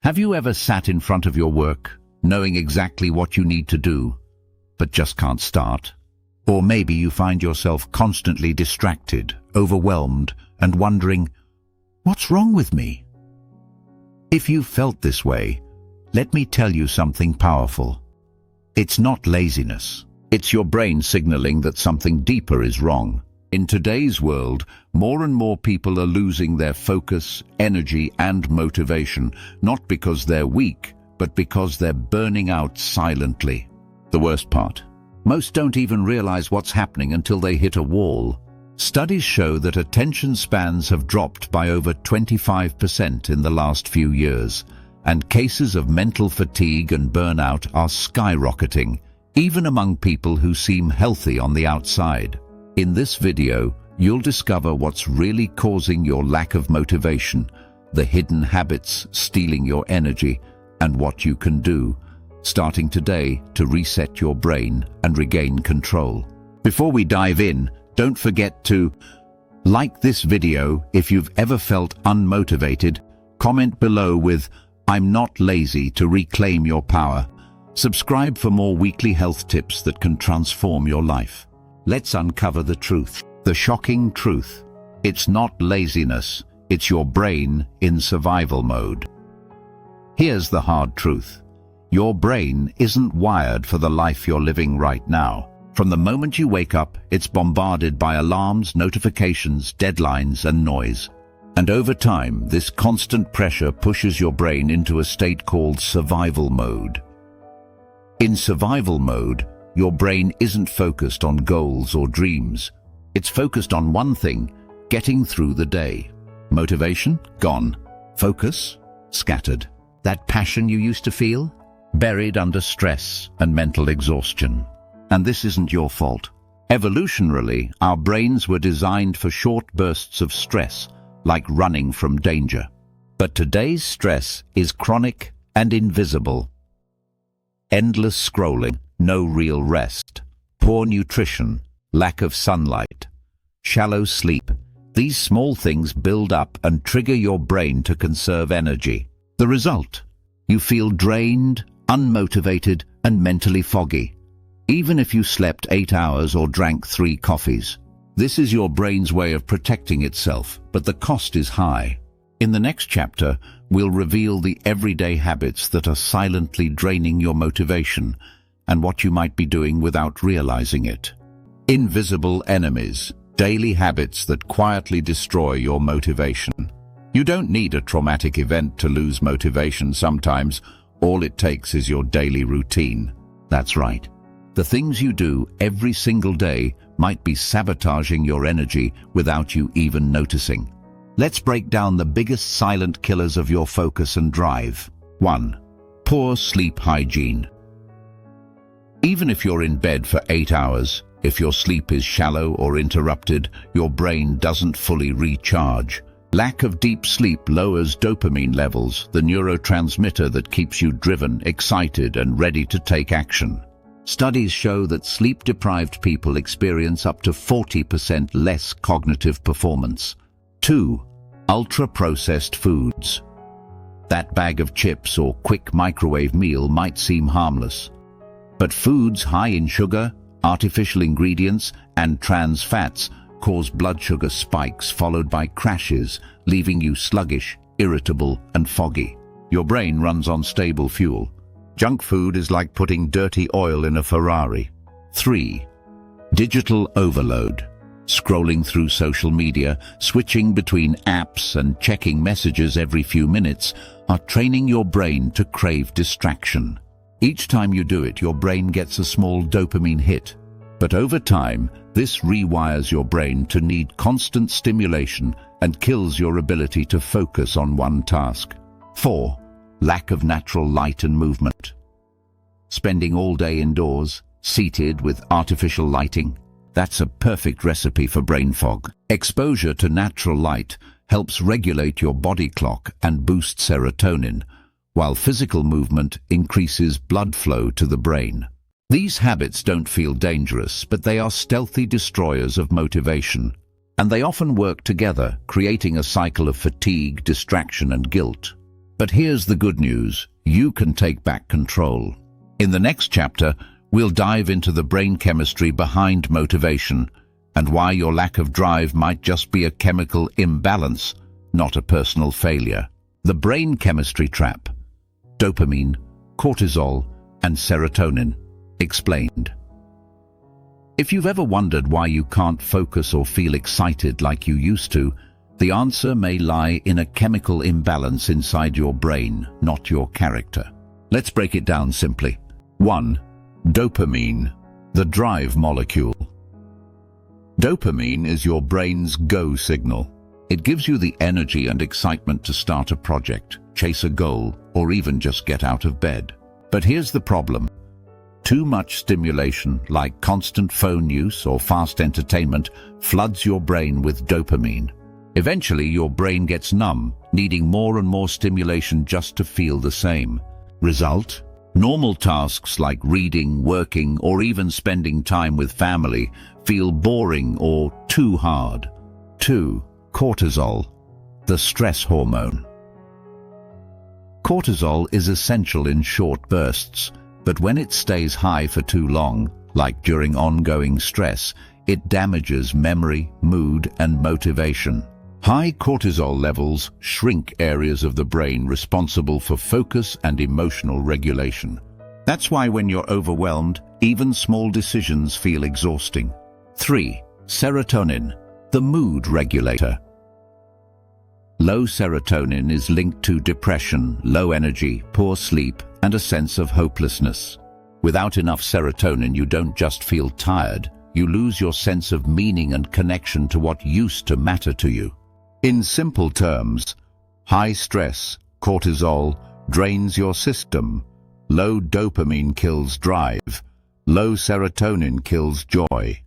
Have you ever sat in front of your work, knowing exactly what you need to do, but just can't start? Or maybe you find yourself constantly distracted, overwhelmed, and wondering, what's wrong with me? If you've felt this way, let me tell you something powerful. It's not laziness. It's your brain signaling that something deeper is wrong. In today's world, more and more people are losing their focus, energy, and motivation, not because they're weak, but because they're burning out silently. The worst part, most don't even realize what's happening until they hit a wall. Studies show that attention spans have dropped by over 25% in the last few years, and cases of mental fatigue and burnout are skyrocketing, even among people who seem healthy on the outside. In this video, you'll discover what's really causing your lack of motivation, the hidden habits stealing your energy, and what you can do, starting today, to reset your brain and regain control. Before we dive in, don't forget to like this video if you've ever felt unmotivated, comment below with "I'm not lazy" to reclaim your power. Subscribe for more weekly health tips that can transform your life. Let's uncover the truth. The shocking truth. It's not laziness, it's your brain in survival mode. Here's the hard truth. Your brain isn't wired for the life you're living right now. From the moment you wake up, it's bombarded by alarms, notifications, deadlines, and noise. And over time, this constant pressure pushes your brain into a state called survival mode. In survival mode, your brain isn't focused on goals or dreams. It's focused on one thing: getting through the day. Motivation? Gone. Focus? Scattered. That passion you used to feel? Buried under stress and mental exhaustion. And this isn't your fault. Evolutionarily, our brains were designed for short bursts of stress, like running from danger. But today's stress is chronic and invisible. Endless scrolling, no real rest, poor nutrition, lack of sunlight, shallow sleep. These small things build up and trigger your brain to conserve energy. The result? You feel drained, unmotivated, and mentally foggy, even if you slept 8 hours or drank 3 coffees. This is your brain's way of protecting itself, but the cost is high. In the next chapter, we'll reveal the everyday habits that are silently draining your motivation and what you might be doing without realizing it. Invisible enemies, daily habits that quietly destroy your motivation. You don't need a traumatic event to lose motivation sometimes. All it takes is your daily routine. That's right. The things you do every single day might be sabotaging your energy without you even noticing. Let's break down the biggest silent killers of your focus and drive. 1. Poor sleep hygiene. Even if you're in bed for 8 hours, if your sleep is shallow or interrupted, your brain doesn't fully recharge. Lack of deep sleep lowers dopamine levels, the neurotransmitter that keeps you driven, excited, and ready to take action. Studies show that sleep-deprived people experience up to 40% less cognitive performance. 2. Ultra-processed foods. That bag of chips or quick microwave meal might seem harmless, but foods high in sugar, artificial ingredients, and trans fats cause blood sugar spikes followed by crashes, leaving you sluggish, irritable, and foggy. Your brain runs on stable fuel. Junk food is like putting dirty oil in a Ferrari. 3. Digital overload. Scrolling through social media, switching between apps, and checking messages every few minutes are training your brain to crave distraction. Each time you do it, your brain gets a small dopamine hit. But over time, this rewires your brain to need constant stimulation and kills your ability to focus on one task. 4. Lack of natural light and movement. Spending all day indoors, seated with artificial lighting, that's a perfect recipe for brain fog. Exposure to natural light helps regulate your body clock and boost serotonin, while physical movement increases blood flow to the brain. These habits don't feel dangerous, but they are stealthy destroyers of motivation, and they often work together, creating a cycle of fatigue, distraction, and guilt. But here's the good news. You can take back control. In the next chapter, we'll dive into the brain chemistry behind motivation and why your lack of drive might just be a chemical imbalance, not a personal failure. The brain chemistry trap. Dopamine, cortisol, and serotonin. Explained. If you've ever wondered why you can't focus or feel excited like you used to, the answer may lie in a chemical imbalance inside your brain, not your character. Let's break it down simply. 1. Dopamine, the drive molecule. Dopamine is your brain's go signal. It gives you the energy and excitement to start a project, chase a goal, or even just get out of bed. But here's the problem. Too much stimulation, like constant phone use or fast entertainment, floods your brain with dopamine. Eventually, your brain gets numb, needing more and more stimulation just to feel the same. Result? Normal tasks like reading, working, or even spending time with family feel boring or too hard. 2. Cortisol, the stress hormone. Cortisol is essential in short bursts, but when it stays high for too long, like during ongoing stress, it damages memory, mood, and motivation. High cortisol levels shrink areas of the brain responsible for focus and emotional regulation. That's why when you're overwhelmed, even small decisions feel exhausting. 3. Serotonin, the mood regulator. Low serotonin is linked to depression, low energy, poor sleep, and a sense of hopelessness. Without enough serotonin, you don't just feel tired, you lose your sense of meaning and connection to what used to matter to you. In simple terms, high stress, cortisol, drains your system. Low dopamine kills drive. Low serotonin kills joy.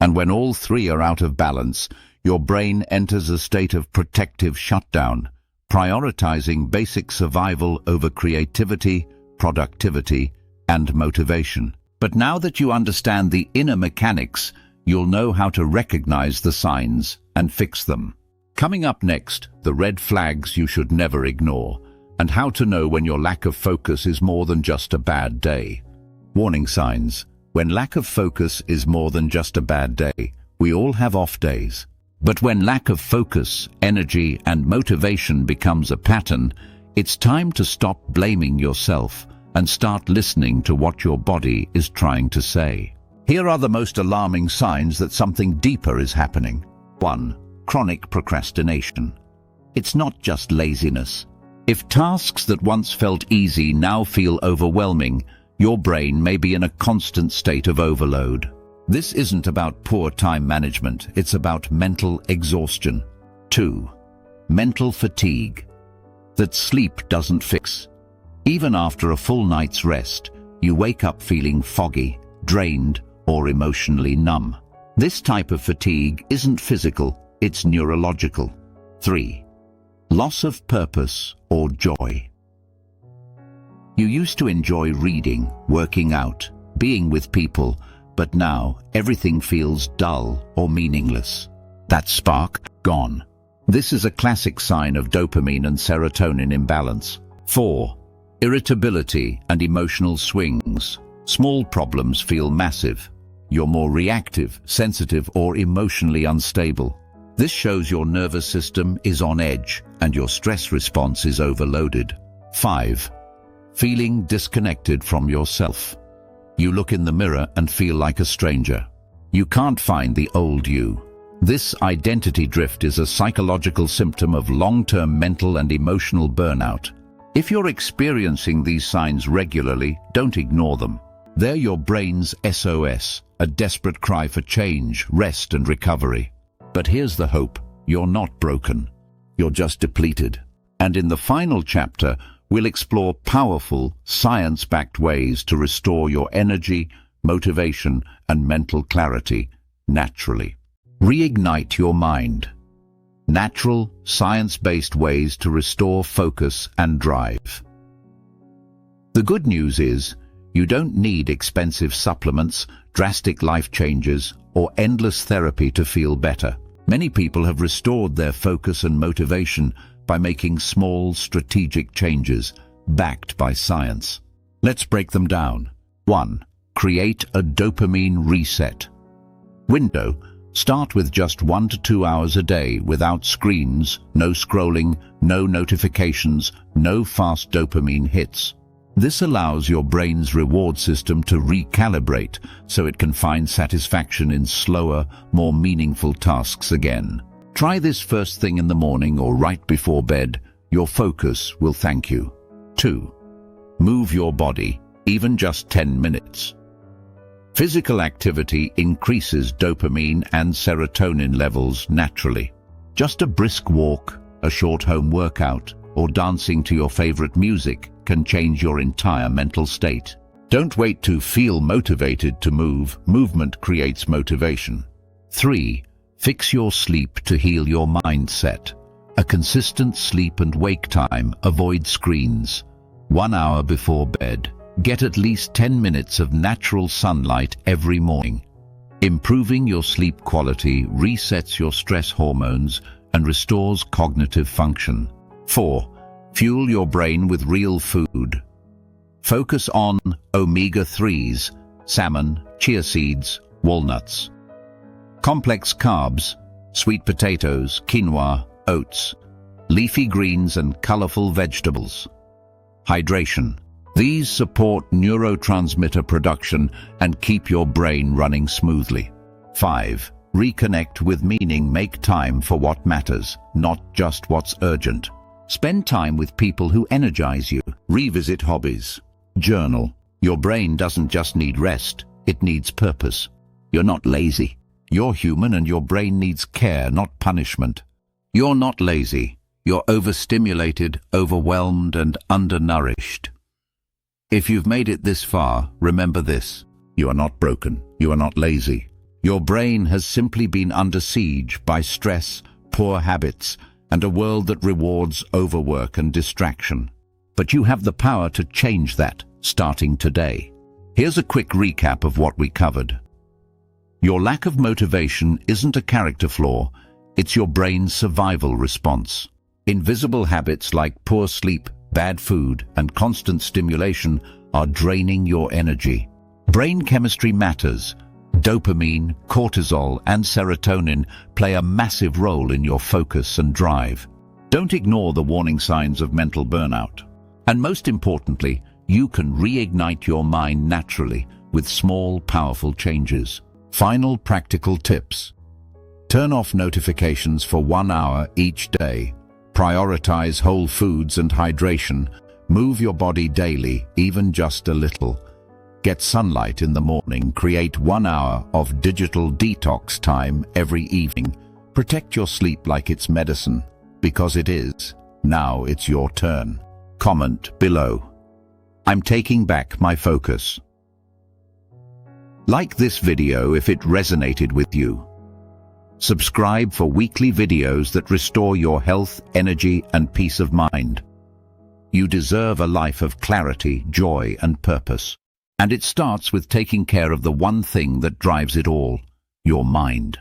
And when all three are out of balance, your brain enters a state of protective shutdown, prioritizing basic survival over creativity, productivity, and motivation. But now that you understand the inner mechanics, you'll know how to recognize the signs and fix them. Coming up next, the red flags you should never ignore, and how to know when your lack of focus is more than just a bad day. Warning signs. When lack of focus is more than just a bad day, we all have off days. But when lack of focus, energy, and motivation becomes a pattern, it's time to stop blaming yourself and start listening to what your body is trying to say. Here are the most alarming signs that something deeper is happening. 1. Chronic procrastination. It's not just laziness. If tasks that once felt easy now feel overwhelming, your brain may be in a constant state of overload. This isn't about poor time management, it's about mental exhaustion. 2. Mental fatigue. That sleep doesn't fix. Even after a full night's rest, you wake up feeling foggy, drained, or emotionally numb. This type of fatigue isn't physical, it's neurological. 3. Loss of purpose or joy. You used to enjoy reading, working out, being with people, but now everything feels dull or meaningless. That spark, gone. This is a classic sign of dopamine and serotonin imbalance. 4. Irritability and emotional swings. Small problems feel massive. You're more reactive, sensitive, or emotionally unstable. This shows your nervous system is on edge and your stress response is overloaded. 5. Feeling disconnected from yourself. You look in the mirror and feel like a stranger. You can't find the old you. This identity drift is a psychological symptom of long-term mental and emotional burnout. If you're experiencing these signs regularly, don't ignore them. They're your brain's SOS, a desperate cry for change, rest, and recovery. But here's the hope. You're not broken. You're just depleted. And in the final chapter, we'll explore powerful, science-backed ways to restore your energy, motivation, and mental clarity naturally. Reignite your mind. Natural, science-based ways to restore focus and drive. The good news is, you don't need expensive supplements, drastic life changes, or endless therapy to feel better. Many people have restored their focus and motivation by making small, strategic changes, backed by science. Let's break them down. 1. Create a dopamine reset. Window. Start with just 1 to 2 hours a day without screens, no scrolling, no notifications, no fast dopamine hits. This allows your brain's reward system to recalibrate so it can find satisfaction in slower, more meaningful tasks again. Try this first thing in the morning or right before bed. Your focus will thank you. 2. Move your body, even just 10 minutes. Physical activity increases dopamine and serotonin levels naturally. Just a brisk walk, a short home workout, or dancing to your favorite music can change your entire mental state. Don't wait to feel motivated to move. Movement creates motivation. 3. Fix your sleep to heal your mindset. A consistent sleep and wake time. Avoid screens. 1 hour before bed. Get at least 10 minutes of natural sunlight every morning. Improving your sleep quality resets your stress hormones and restores cognitive function. 4. Fuel your brain with real food. Focus on omega-3s, salmon, chia seeds, walnuts. Complex carbs, sweet potatoes, quinoa, oats, leafy greens and colorful vegetables. Hydration. These support neurotransmitter production and keep your brain running smoothly. 5. Reconnect with meaning. Make time for what matters, not just what's urgent. Spend time with people who energize you. Revisit hobbies. Journal. Your brain doesn't just need rest, it needs purpose. You're not lazy. You're human and your brain needs care, not punishment. You're not lazy. You're overstimulated, overwhelmed, and undernourished. If you've made it this far, remember this. You are not broken. You are not lazy. Your brain has simply been under siege by stress, poor habits, and a world that rewards overwork and distraction. But you have the power to change that, starting today. Here's a quick recap of what we covered. Your lack of motivation isn't a character flaw, it's your brain's survival response. Invisible habits like poor sleep, bad food, and constant stimulation are draining your energy. Brain chemistry matters. Dopamine, cortisol, and serotonin play a massive role in your focus and drive. Don't ignore the warning signs of mental burnout. And most importantly, you can reignite your mind naturally with small, powerful changes. Final practical tips. Turn off notifications for 1 hour each day. Prioritize whole foods and hydration. Move your body daily, even just a little. Get sunlight in the morning. Create 1 hour of digital detox time every evening. Protect your sleep like it's medicine, because it is. Now it's your turn. Comment below. I'm taking back my focus. Like this video if it resonated with you. Subscribe for weekly videos that restore your health, energy, and peace of mind. You deserve a life of clarity, joy, and purpose. And it starts with taking care of the one thing that drives it all, your mind.